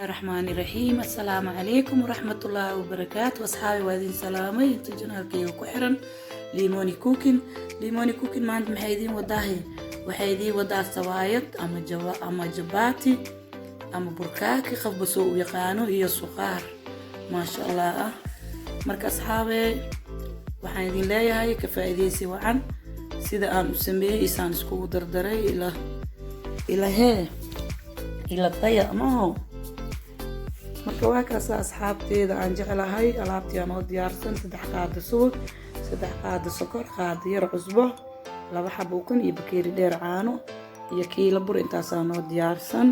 الرحمن الرحيم. السلام عليكم ورحمة الله وبركاته. أصحابي وادين سلامي انتو جنالكي وكحرن ليموني كوكين ما عند محايدين وداهي وحايدين ودا سوايد أما جباتي أما بركاكي خف بسوء يقانو هي السقار ما شاء الله. مركز أصحابي وحايدين لا يهي كفايديسي وعن سيدا أن أسميه إسان اسكو دردري إلى الطيق ماهو. marka waa kaas asxaabteeda aan jecelahay alaabtii aan oo diyaarsan 3 qaado subag 3 qaado sokor qaado yar cusbo 2 xabo ukun iyo bakeeri dheer caano iyo kiilo bur intaas aan oo diyaarsan.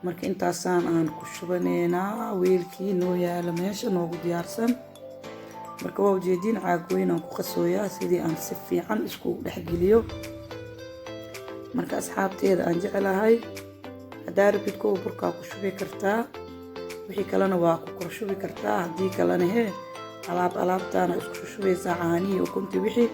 marka intaas aan ku shubaneena weelkii noo yaala meesha noogu diyaarsan. marka waa ujeedin caagooyin aan ku qasooyaa sidii aan si fiican isku dhex geliyo. marka asxaabteeda aan jecelahay hadaa rabid koo burka ku shubi kartaa wixii kalena waa ku korshubi kartaa hadii kalena alaabtaana isku shubaysaa caanihi oo kunti wixii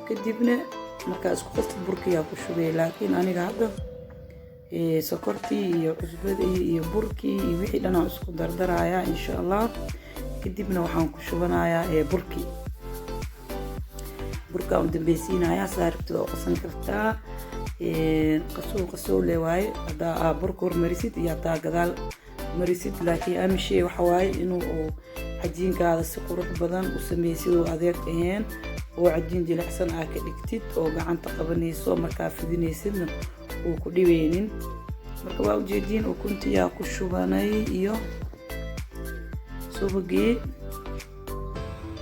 kadibna marka isku qasta burkiya ku shubay. laakiin aniga hadda sokortii iyo cusbadii iyo burkii iyo wixii dhan aan isku dardarayaa insha Allah. kadibna waxaan ku shubanayaa burka aan dambaysiinayaa saaribtada oo qasan kartaa qasoo leewaay hadaa burka hormarisid iyo hadaa gadaal marisid. laakiin amshey waxa waaye inuu cajiinkaada si qurux badan u sameeysid oo adeeg ahayn oo cajiin jilicsan ah ka dhigtid oo gacanta qabanayso markaa fidinaysidna uu ku dhibeynin. marka waa ujeedin oo kuntiyaa ku shubanay iyo subagii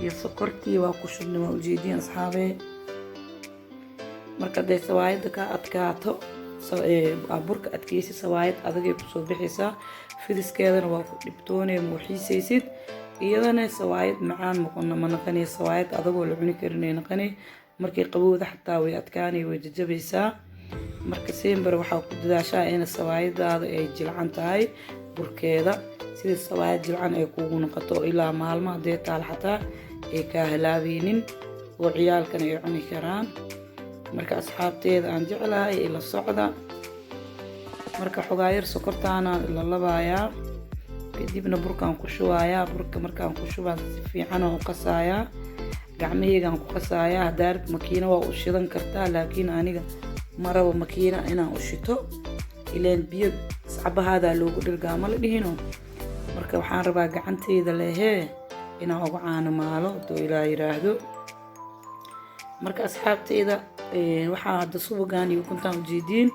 iyo sokortii waa ku shubnay waa ujeedin asxaabe. marka day sawaayada ka adkaato burka adkaysi sawaayad adagay ku soo bixaysaa fidiskeedana waa ku dhibtoonay muuxiisaysid iyadana sawaayad macaan ma naqanay sawaayad adagoo la cuni karin ay naqanay markay qabowda xataa way adkaanay way jajabaysaa. marka seembar waxaa ku dadaashaa in sawaayadaada ay jilcan tahay burkeeda sida sawaayad jilcan ay kugu noqoto ilaa maalmo haday taal xataa ay ka halaabeynin oo ciyaalkana ay cuni karaan. marka asxaabteeda aan jecelahay ila socda. marka xogaa yar sokortaana la labayaa kadibna burkaan ku shubayaa. burka markaan ku shubaan si fiican oo qasayaa gacmahaygaan ku qasayaa. hadaar makiina waa u shidan kartaa laakiin aniga maraba makiina inaan u shito ileen biyo sacabahaada loogu dhirgaa ma la dhihino. marka waxaan rabaa gacanteyda lehee inaan ugu caano maalo doo ilaa yiraahdo. marka asxaabteeda waxaa hadda subagaan iyo kuntaan ujeediin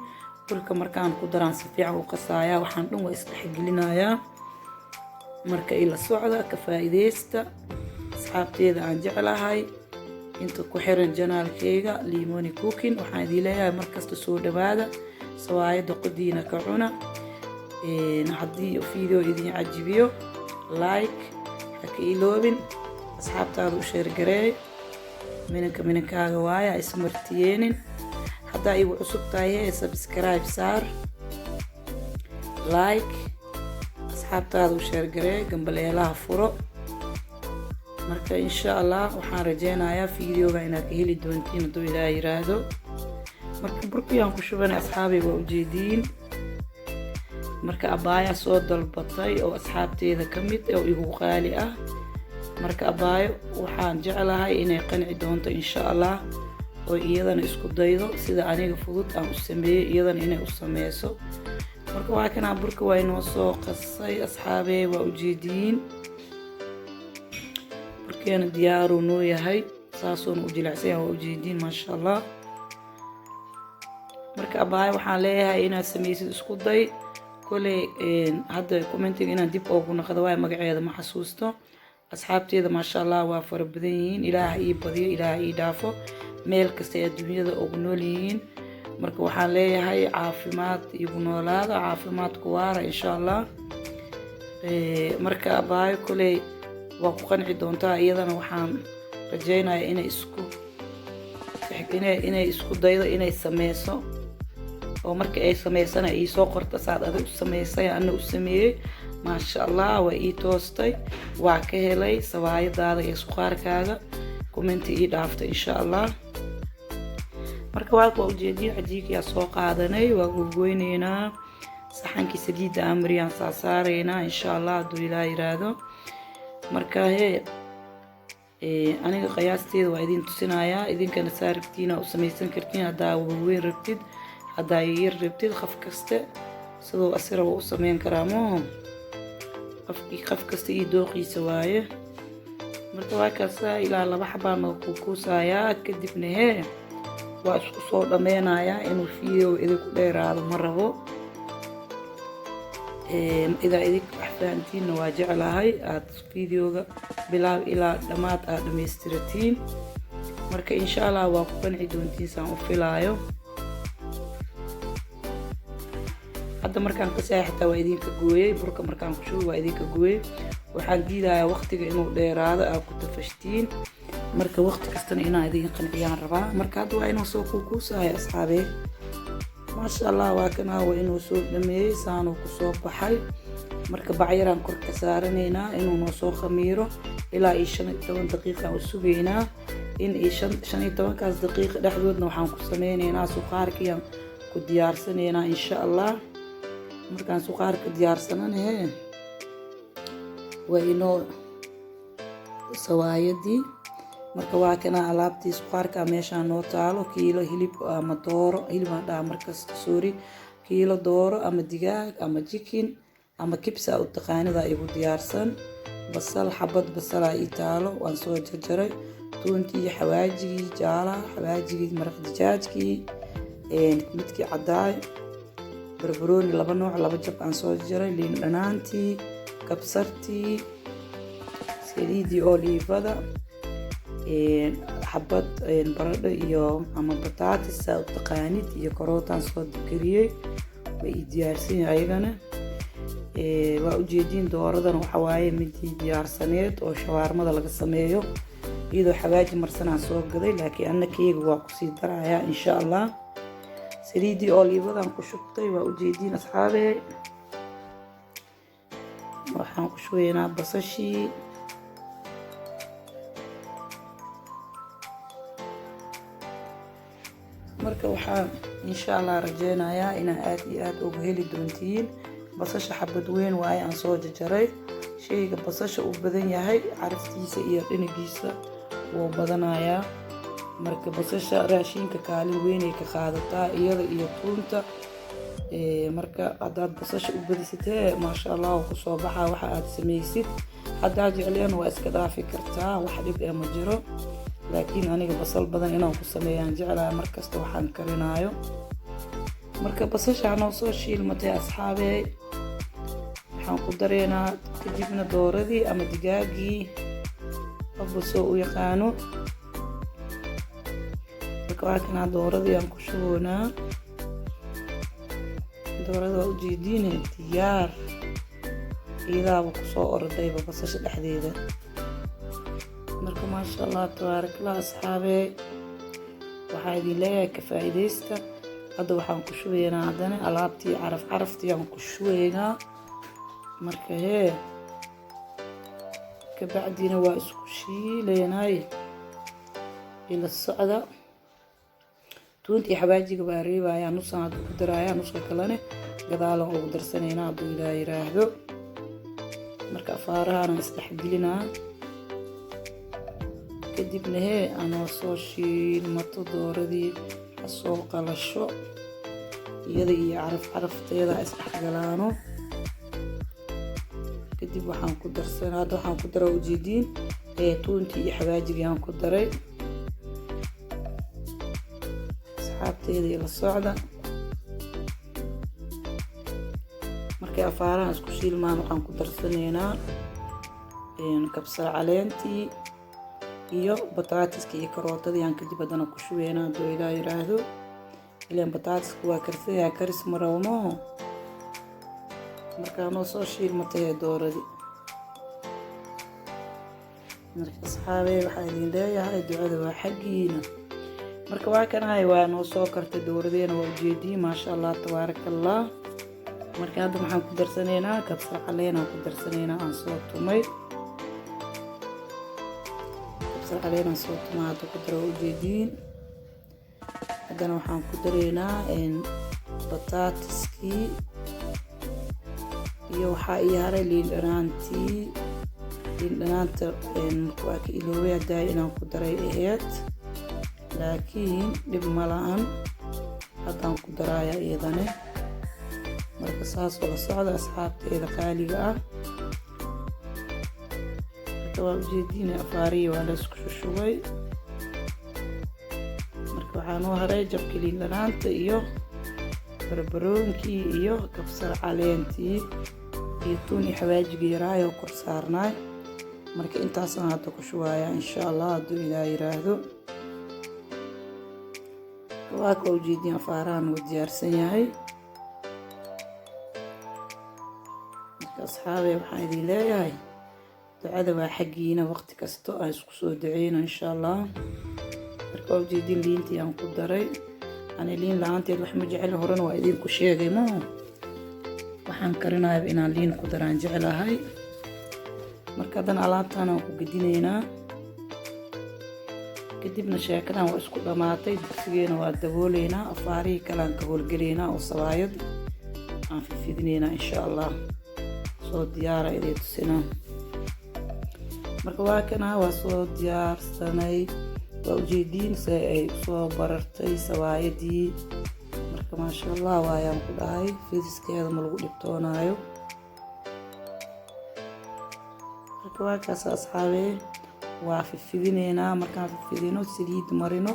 burka markaan ku daraan si fiican u qasayaa waxaan dhan waa isdhexgelinayaa. marka ila socda ka faa'iideysta asxaabteeda aan jecelahay inta ku xiran janaalkayga Limoni Cooking. waxaan idin leeyahay markasta soo dhawaada sawaayada qodiina ka cuna. haddii video idin cajibiyo like ha ka iloobin asxaabtaada u share gareey minankaaga waaya ismartiyeenin. haddaa igu cusub tahay subscribe saar like asxaabtaada u share gareey gambaleelaha furo. marka insha Allah waxaan rajeynayaa videoga inaad ka heli doontiin hadduu ilaahay yiraahdo. marka burkiyaan ku shubanay asxaabay waa ujeediin. marka abaaya soo dalbatay oo asxaabteeda ka mid oo igu qaali ah. marka abaayo waxaan jecelahay inay qanci doonto insha Allah oo iyadana isku daydo sida aniga fudud aan u sameeyay iyadana inay u sameeyso. marka waa kana burka waa inoo soo qasay asxaabey waa ujeediin. burkeena diyaar uu noo yahay saasoo u jilicsan waa ujeediin ma sha Allah. marka abaayo waxaan leeyahay inaad sameysid isku day kulay hadda commentiga inaan dib ugu naqdo waa magaceeda ma xasuusto. asxaabteeda ma sha Allah waa fara badan yihiin ilaahay ii badiyo ilaahay ii dhaafo meel kasta ee dunyada ugu nool yihiin. marka waxaan leeyahay caafimaad igu noolaada caafimaad ku waara insha Allah. marka abaayo kulay waa ku qanci doontaa iyadana waxaan rajeynayaa inay isku daydo inay sameyso oo marka ay sameysana ay soo qorto saad adag u sameysay ana u sameeyay ma sha Allah waa ii toostay waa ka helay sawaayadaada iyo suqaarkaaga commenti ii dhaafta insha Allah. marka waa ujeedin cajiinka soo qaadanay waa goyneynaa saxankii saliidda aan mariyaan saaraynaa insha allah hadduu ilaa yiraahdo. marka aniga qiyaasteeda waa idin tusinayaa, idinkana saa rabtiina u samaysan kartiin. haddaa waaweyn rabtid, haddaa yar rabtid, qof kaste sidoo asira u samayn karaa mooho, qof kasta iyo dooqiisa waaye. marka waa kaasaa ilaa 2 xabaan noo kuusaayaa. kadibna waa isku soo dhameynayaa inuu video idinku dheeraado ma rabo. idaa idinka wax fahantiinna waa jeclahay aad videoga bilaab ilaa dhammaad aad dhammaystiratiin. marka insha allah waa ku qanci doontiin saan u filaayo. hadda markaan ka saaxitaa waa idinka gooyay, burka markaan ku shubo waa idinka gooyay. waxaan diidayaa waqtiga inuu dheeraado aad ku tafashtiin. marka waqti kastana inaan idin qanciyaan rabaa. marka hadda waa inuu soo kuusaaya asxaabey. maasha allah waa kana waa inuu soo dhameeyay saanuu ku soo baxay. marka bacyaraan kor ka saaranaynaa inuu noo soo khamiiro ilaa 15 daqiiqo aan sugaynaa. in 15 kaas daqiiqo dhexdoodna waxaan ku sameynaynaa suqaarkiyaan ku diyaarsanaynaa insha allah. markaan suqaarka diyaarsananahay waa inoo sawaayadii. marka waa kana alaabtii suqaarka meeshaan noo taalo. kiilo hilib ama dooro, hilib aan dhaha markaas sorry, kiilo dooro ama digaag ama chicken ama kibsa u taqaanida igu diyaarsan. basal, xabad basal ii taalo waan soo jarjaray. toontii, xawaajigii jaala, xawaajigii maraq dijaajkii, midkii cadaay, barbarooni 2 nooc 2 jab aan soo jarjaray, liin dhanaantii, kabsartii, saliidii oliivada, xabad baradho iyo ama bataatis u taqaanid iyo karootaan soo dikariyay. way diyaarsan ayagana. waa u jeedin dooradan waxa waaye midii diyaarsaneed oo shawaarmada laga sameeyo iyadoo xawaaji marsanaan soo gaday. laakiin annakeyga waa ku sii darayaa insha allah. saliidii oliivadan ku shubtay waa u jeedin asxaabey. waxaan ku shubaynaa basashii, marka waxaan insha allah rajeynayaa inaa aad iyo aad uga heli doontiin. basasha xabad weyn waaye aan soo jarjaray. shayga basasha u badan yahay caraftiisa iyo dhinagiisa wuu badanayaa. marka basasha raashinka kaalin weynay ka qaadataa iyada iyo tuunta. marka haddaad basasha u badisatee maasha allah ku soo baxaa waxa aad samaysid. haddaad jecleen waa iska dhaafi kartaa, wax dhib ma jiro. laakiin aniga basal badan inaan ku sameeyaan jeclaa markasta waxaan karinaayo. marka basasha noo soo shiilmatay asxaabey. waxaan ku dareynaa kadibna dooradii ama digaagii qofba soo u yaqaano. marka waa kana dooradii aan ku shuboonaa. doorada waa u jeediine diyaar iidaaba ku soo ordayba basasha dhexdeeda. marka maasha allah tabaarakalla asxaabey. waxaa idin leeyahay ka faa'iidaysta. hadda waxaan ku shubaynaa haddana alaabtii caraftii aan ku shubaynaa. marka kabacdina waa isku shiilaynay ila socda. toontii xawaajiga baa reebayaa, nusaan hadda ku darayaa, nuska kalene gadaalan ugu darsanaynaa hadduu ilaa yiraahdo. marka afaarahaan isdhexgelinaa. kadibna anoo soo shiilmato dooradii soo qalasho iyada iyo carafteeda isdhexgalaano. kadib waxaan ku darsanaa, hadda waxaan ku daraa ujeediin toontii iyo xawaajigii aan ku daray. asxaabteeda ila socda. markay afaarahan isku shiilmaan waxaan ku darsanaynaa kabsar caleentii iyo bataatiska iyo karootadii aan kadib haddana ku shubaynaa hadduu ilaa yiraahdo. ilaan bataatiska waa karsayaa, karis ma rabno. markaa noo soo shiilmatay dooradii. marka asxaabey waxaa idin leeyahay ducada waa xaggiina. marka waa kanahay waa noo soo kartay dooradeena waa ujeediin maasha allah tabaarakallah. marka hadda maxaan ku darsanaynaa kabsar caleen aan ku darsanaynaa aan soo tumay. علينا صوت ما تقدروا وجدين. haddana waxaan ku dareynaa bataatiskii iyo waxaa ii haray liin dhanaanta waa ka iloobay haddaa inaan ku daray aheyd, laakiin dhib ma lahan haddaan ku daraya iyadane. marka saas oo la socda asxaabteeda qaaliga ah. marka waa ujeediina afaariyi waa la isku shushubay. marka waxaa noo haray jabka liin dhanaanta iyo barbaroonkii iyo kabsar caleentii iyo tuun iyo xawaajigii yaraayoo kor saarnaay. marka intaasaan hadda ku shubaaya insha Allah hadduu Ilaah yiraahdo. waa ka ujeediin afaarahan wuu diyaarsan yahay. marka asxaabey waxaan idin leeyahay ducada waa xaggiina, waqti kasto aan isku soo duceyno insha Allah. marka waa ujeediin liintii aan ku daray. ani liin la-aanteed wax ma jecel, horena waa idinku sheegay maaha. waxaan karinayaa inaan liin ku daraan jecelahay. marka haddana alaabtaan aan ku gedinaynaa. kadibna sheekadan waa isku dhamaatay. digsigeena waa dabooleynaa. afaarihii kale aan ka howlgelaynaa oo sawaayad aan fidinaynaa insha Allah. soo diyaara idin tusinaa. marka waa kana waa soo diyaarsanay. waa ujeediin se ay soo barartay sawaayadii. marka maasha Allah waayaan ku dhahay, fidiskeeda ma lagu dhibtoonaayo. marka waa kaas asxaabey waa fidinaynaa. markaan fidino saliid marino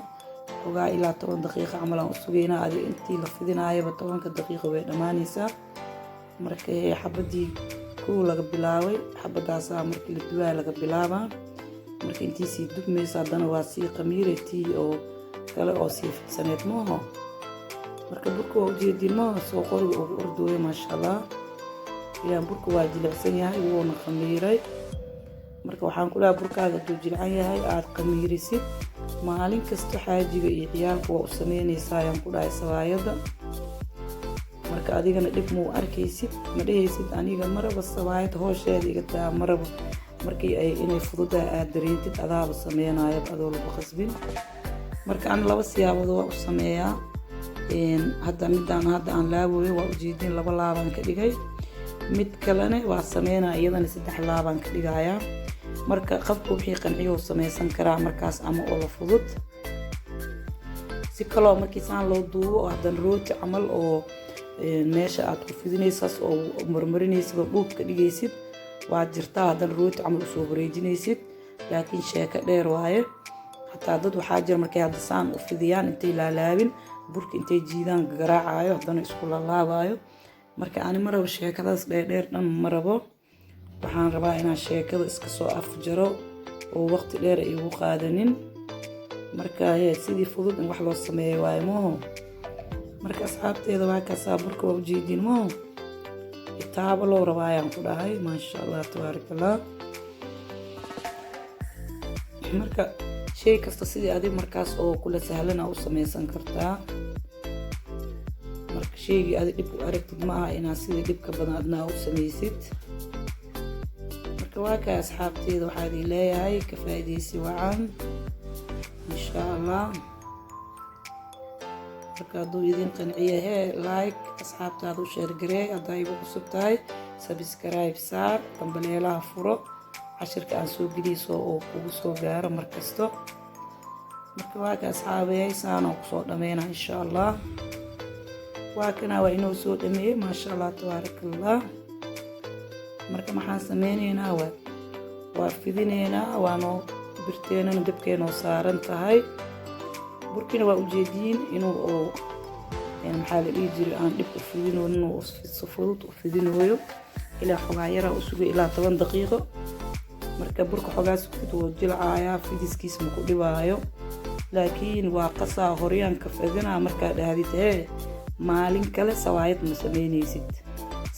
xogaa ilaa 10 daqiiqo camal aan u sugaynaa. adi intii la fidinaayaba 10 daqiiqo way dhamaanaysaa. marka xabadii kow laga bilaabay, xabadaasaa markii la duwaa laga bilaabaa. marka intii sii dugmaysa haddana waa sii qamiiratii oo kale oo sii fidsaneed maaho. marka burka waa ujeediin maaha soo qoriga ugu ordooya maasha Allah. ilaan burka waa jilicsan yahay wuuna qamiiray. marka waxaan ku dhahay burkaaga hadduu jilcan yahay aad qamiirisid maalin kasta xaajiga iyo ciyaalka waa u sameynaysaa ayaan ku dhahay sawaayadda. marka adigana dhib muu arkaysid, ma dhehaysid aniga maraba sawaayad hoosheeda iga taa maraba. markii ay inay fududahay aad dareentid adaaba sameynayo adoo lagu qasbin. marka aan laba siyaabood waa u sameeyaa. hadda midaan hadda aan laaboyo waa ujeediin 2 laabaan ka dhigay. mid kalena waa sameynaa iyadana 3 laabaan ka dhigayaa. marka qofku wixii qanciyo sameysan karaa markaas ama oo la fudud. si kaloo markii saan loo duubo oo hadan rooti camal oo meesha aad ku fidinaysaas oo marmarinaysid oo dhuub ka dhigaysid waa jirtaa. hadan rooti camal u soo wareejinaysid, laakiin sheeko dheer waaye. hataa dad waxaa jira markay hadda saan u fidiyaan intay laalaabin burka intay jiidaan garaacayo haddana isku laalaabayo. marka ani ma rabo sheekadaas dheerdheer dhan ma rabo. waxaan rabaa inaan sheekada iska soo afjaro oo waqti dheer ay ugu qaadanin. marka sidii fudud in wax loo sameeyo waaye maaho. marka asxaabteeda waa kaasaa burka waa ujeediin maaho. kitaabo loo rabaa ayaan ku dhahay maasha Allah tabaarakallah. marka shay kasta sidii adig markaas oo kula sahlan u sameysan kartaa. marka shaygii adig dhib u aragtid ma aha inaad sidii dhibka badan adna u sameysid. marka waa kaa asxaabteeda waxaa idin leeyahay ka faa'iidaysi wacan insha Allah. marka hadduu idin qanciyo like asxaabtaada u share garee. haddaa igu cusub tahay subscribe saar, dambaleelaha furo, cashirka aan soo geliso oo kugu soo gaaro markasto. marka waa ka asxaabey saana kusoo dhameynaa insha Allah. waa kana waa inoo soo dhameeyey maasha Allah tabaarakallah. marka maxaan sameynaynaa waa fidinaynaa. waanoo birteenana dabkeenoo saaran tahay. burkina waa ujeediin inuu oo maxaa la dhihi jiray aan dhib u fidinoonin oo si fudud u fidinooyo. ilaa xogaa yaraa u sugay ilaa 10 daqiiqo. marka burka xogaa sugtid wuu jilcayaa, fidiskiis ma ku dhibaayo. laakiin waa qasaa horyaan ka fidinaa. markaa dhahdid maalin kale sawaayad ma sameynaysid.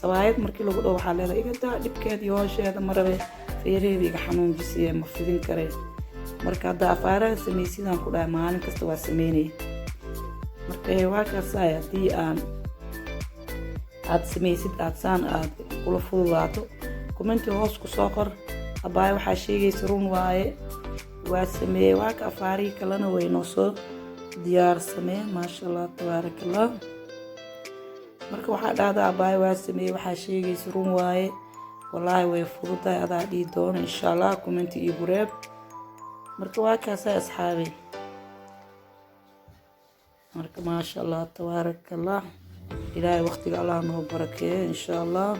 sawaayad markii lagu dhaho waxaa leedahay iga daa dhibkeeda iyo hoosheeda ma rabe, feeraheeda iga xanuunjisiye ma fidin kare. marka hadda afaaraha sameysidaan ku dhahay maalin kasta waa sameynaya. marka waa kaasay haddii aad sameysid aad saan aad kula fududaato commenti hoos ku soo qor. abaay waxaa sheegaysa run waaye waa sameeyey. waa ka afaarihii kalena way noo soo diyaarsameen maasha Allah tabaarakallah. marka waxaa dhahdaa abaay waa sameeyey waxaa sheegaysa run waaye wallaahi way fududahay adaa dhihi doono insha allah commenti iigu reeb marka waa kaasaa asxaabay marka maasha allah tabaarakallah ilaahay waqtiga allah noo barakeeyo insha allah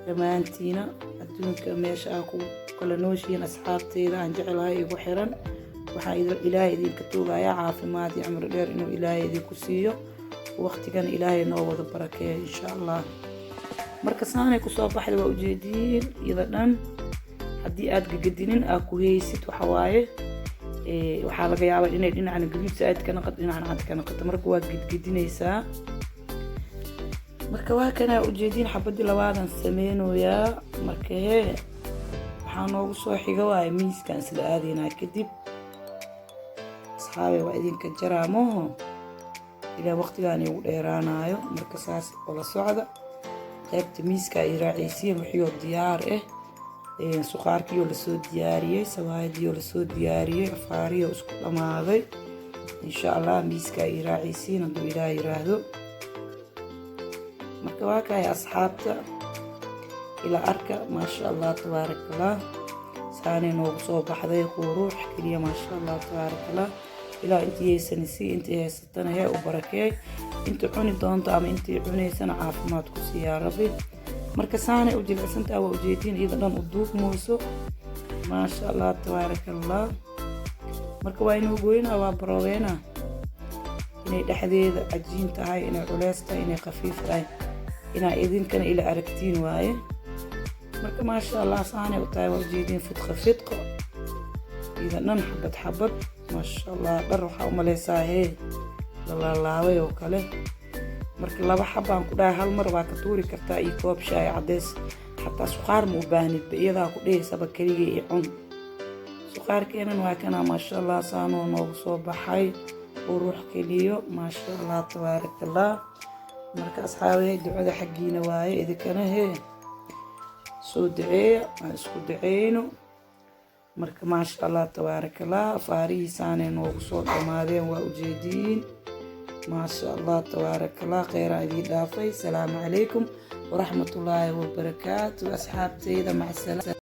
dhammaantiina adduunka meesha aa ku kala nooshihiin asxaabteyda aan jecelahay igu xiran waxaa ilaahay idinka toogayaa caafimaad iyo cumri dheer inuu ilaahay idinku siiyo waqtigan ilaahay noo wada barakeeyo insha allah marka saanay kusoo baxday waa ujeediin iyada dhan haddii aad gagadinin aa ku heysid waxa waaye waxaa laga yaabaa inay dhinacna gaduud saaid ka naqato dhinacna cad ka naqato marka waa gedgedinaysaa marka waa kana ujeediin xabadii labaadan sameynoyaa marka waxaa noogu soo xiga waaye miiskan isla aadaynaa kadib asxaabe waa idinka jaraa mooho ilaa waqtigaan igu dheeraanayo marka saas oo la socda qaybta miiska ay raacaysiin wixii diyaar suqaarkii lasoo diyaariyey sawaayadii lasoo diyaariyey afaariyo isku dhamaaday insha allah miiska ay raacaysiin hadduu ilaahay yiraahdo marka waa kahay asxaabta ila arka maasha allah tabaarakallah saanay noogu soo baxday quruux keliya maasha allah tabaarakallah ilaa intii haysanaysi intii haysatana hee u barakeey inta cuni doonto ama intii cunaysana caafimaad ku siiyaa rabbi marka saanay u jilicsantaa waa ujeediin iyada dhan u duubmayso maasha allah tabaarakallah marka waa inuu goynaa waa baroobeena inay dhexdeeda cajiin tahay inay culeys tahay inay khafiif tahay inaa idinkana ila aragtiin waaye marka maasha allah saanay u tahay waa ujeediin fidqo iyada dhan xabad xabad maasha allah dhar waxaa umaleysaa la laalaabay oo kale marka laba xabaan ku dhahay hal mar waa ka tuuri kartaa iyo koob shaay cadeys xataa suqaar ma u baahnidba iyadaa ku dhahaysaba keligay iyo cun suqaarkeenan waa kana maasha allah saanoo noogu soo baxay quruux keliyo maasha allah tabaarakallah marka asxaabay ducada xaggiina waaye idinkana soo duceeya aan isku duceyno marka maasha allah tabaarakallah afaarihiisaanay noogu soo dhammaadeen waa ujeediin maasha allah tabaarakallah kheyraa idii dhaafay asalaamu calaykum waraxmatullaahi wabarakaatu asxaabteyda macsalaam